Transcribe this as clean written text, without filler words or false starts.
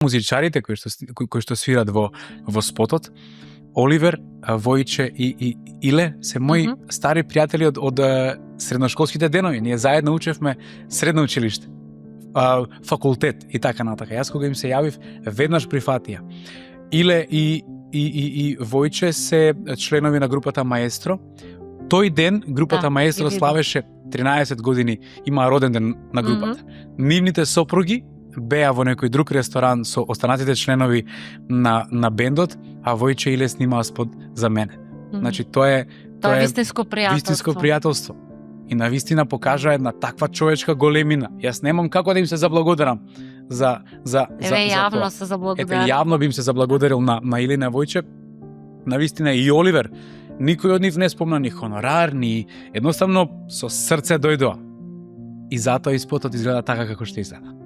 музичарите кои што свират во спотот, Оливер, Војче и Иле се мои стари пријатели од средношколските денови. Ние заедно учевме средно училиште, факултет и така натака. Јас кога им се јавив, веднаш прифатија. Иле и Војче се членови на групата Маестро. Тој ден групата Маестро славеше 13 години, има роден ден на групата. Нивните сопруги беа во некој друг ресторан со останатите членови на бендот, а Војче и Иле снимаа спот за мене. Значи тоа е вистинско пријателство. И навистина покажа една таква човечка големина. Јас немам како да им се заблагодарам за јавно се заблагодарам. Јавно би им се заблагодарил на Иле и на Војче. Навистина и Оливер. Никој од нив не спомна ни хонорар, ни едноставно со срце дојдоа. И затоа и спотот изгледа така како што изгледа.